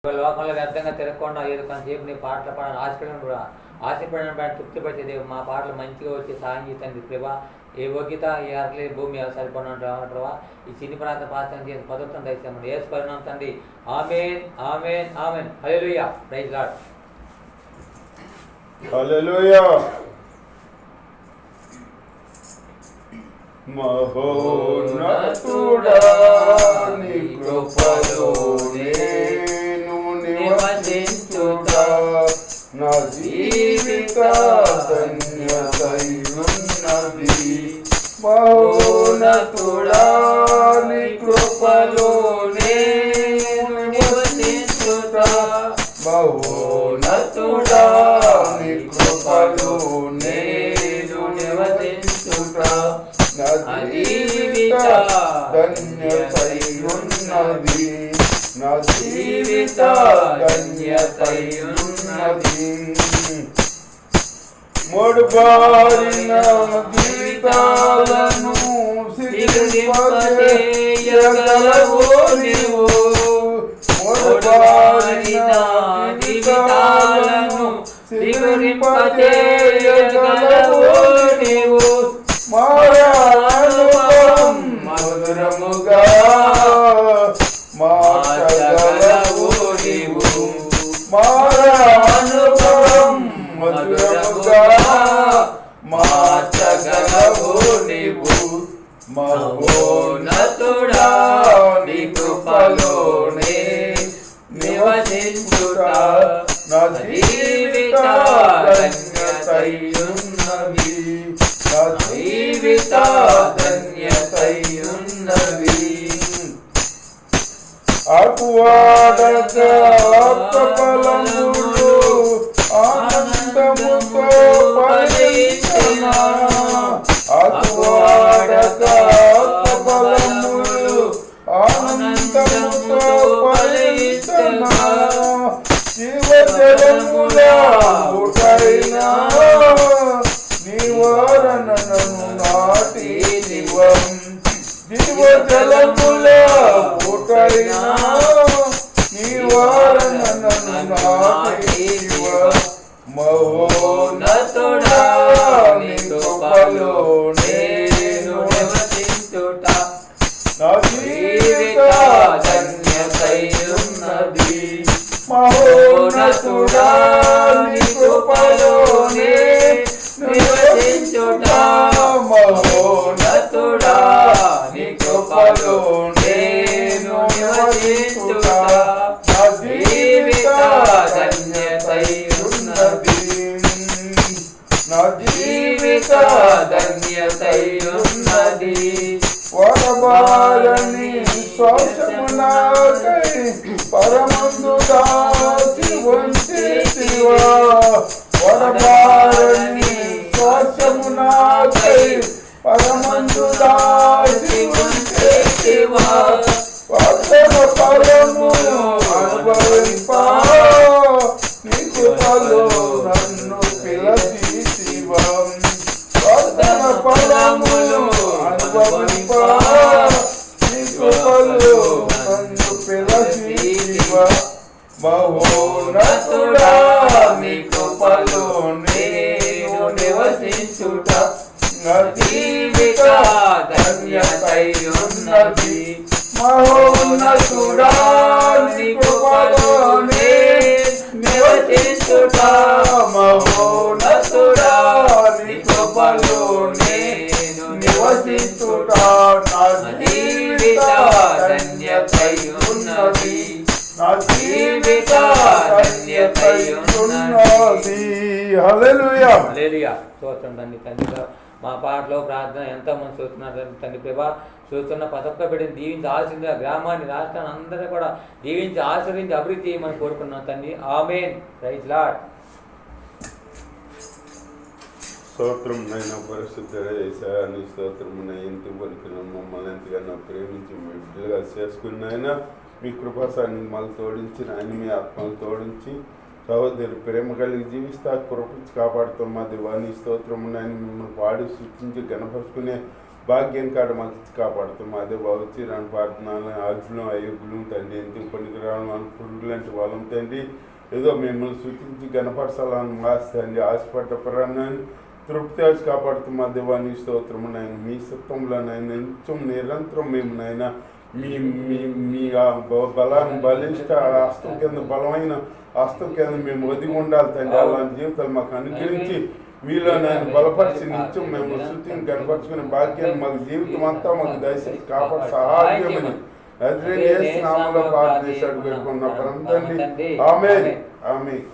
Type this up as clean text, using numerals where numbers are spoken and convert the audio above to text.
లోకంలో వ్యర్థంగా తిరగకుండా ఏదో కొంతసేపు నీ పాటలు పాడాలని ఆశపడిన తృప్తిపరిచేది. మా పాటలు మంచిగా వచ్చి సాయం చేయండి ప్రభా. ఏ యోగ్యత ఏ అర్లే భూమి సరిపడినవా ఈ చిన్ని ప్రాంత పాత్ర చేసి పదవుతాం దయచేయమని ఏసు పరిణామం తండ్రి. Amen amen amen. Hallelujah. Praise Lord. Hallelujah. మహోన్నతుడా నీ కృపలో నేను నివసించుట నా జీవిత ధన్యతయున్నది. మహోన్నతుడా నీ కృపలో నేను నివసించుట మహోన్నతుడా నీ కృపలో నేను నివసించుట నా జీవిత ధన్యతయున్నది. నా జీవిత ధన్యతయున్నది. మూడుబారిన జీవితాలను సిద్ధింపజేయగలవు నీవు. మూడుబారిన జీవితాలను సిద్ధింపజేయగలవు నీవు. మారానుభవం మధురముగా మార్చగలవు నీవు. మారానుభవం మధురముగా మార్చగలవు నీవు. మహోన్నతుడా నీ కృపలోనే నివసించుట నా జీవిత ధన్యతయున్నది. నా జీవిత ధన్యతయున్నది. ఆకువాడక ఫలములు ఆనందముతో ఫలించునా. ఆకువాడక ఫలములు ఆనందముతో ఫలించునా. జీవజలముల ఊటైనా నివారణను నాటి నివం. జీవజలముల ఊటైనా నివారణను నాటి నివం. మహోన్నతుడా నీ కృపలో నేను నివసించుట నా జీవిత ధన్యతయున్నది. మహోన్నతుడా నీ కృపలోనే నివసించుట మహోన్నతుడా నీ కృపలో నేను నివసించుట నా జీవిత ధన్యతయున్నది. నా జీవిత ధన్యతయున్నది. వరబాలని శ్వాసమునాకై పరమందు దాచి ఉంచితివా. వరబాలని శ్వాసమునాకై పరమందు దాచి ఉంచితివా. వాస్తవ ఫలము అనుభవింపా నీ కృపలో నన్ను పిలచితివా. వాస్తవ ఫలములు అనుభవింపా నీ కృపలో నన్ను పిలచితివా. మహోన్నతుడా నీ కృపలో నేను నివసించుట నా జీవిత ధన్యతయున్నది. మహోన్నతుడా నీ కృపలోనే నివసించుట మహోన్నతుడా నీ కృపలోనే నివసించుట నా జీవిత ధన్యతయున్నది. నా జీవిత ధన్యతయున్నది. హల్లెలూయా. హల్లెలూయా. స్తోత్రం తండ్రి. తండ్రి మా పాటలో ప్రార్థన ఎంతోమంది చూస్తున్నారు తండ్రి ప్రభా. చూస్తున్న ప్రతి ఒక్క బిడ్డని దీవించి ఆశీర్వదించి గ్రామాన్ని రాష్ట్రాన్ని అందరినీ కూడా దీవించి ఆశీర్వదించి అభివృద్ధి చేయమని కోరుకున్నాం తండ్రి. ఆమేన్. Praise Lord. స్తోత్రం నైనా పరిశుద్ధుడా యేసయ్యా నీ స్తోత్రము నైంతి పలికిన మమ్మల్ని ఎంతగానో ప్రేమించి మీ బిడ్డలుగా చేసుకున్న ఆయన మీ కృపాసాన్ని మాకు తోడించి ఆయన మీ ఆత్మకు తోడించి సహోదరు ప్రేమ కలిగి జీవిస్తా కృపించి కాపాడుతాం మా దివాని స్తోత్రము నాయన మిమ్మల్ని పాడి సృష్టించి గణపరుచుకునే భాగ్యం కాడ మాకు ఇచ్చి కాపాడుతాం. అదే వచ్చి రెండు ప్రార్థనలు అగ్గులు అయోగ్యులు తండ్రి, ఎందుకు పనికిరాను పురుగులు లాంటి వాళ్ళం తండ్రి. ఏదో మిమ్మల్ని సూచించి గణపరచాలని తండ్రి ఆశపడ్డ ప్రాణాన్ని తృప్తి వచ్చి కాపాడుతూ మా దేవాన్ని స్తోత్రము నాయన. మీ సత్వంలోనైనా నిరంతరం మేము నాయన మీ మీ మీ బలాన్ని బలిష్ట హస్తం కింద బలమైన హస్తం కింద మేము ఒదిగి ఉండాలి తండ్రి. అలాంటి జీవితాలు మాకు అనుగ్రహించి మీలో నేను బలపరిచి నిత్యం మేము శృతిని కనపరుచుకునే భాగ్యాన్ని మాకు జీవితం అంతా మాకు దయచేసి కాపాడు సహాయమని నామములో ప్రార్థన చేశాడు పెట్టుకున్న పరం తండ్రి. ఆమేన్ ఆమేన్.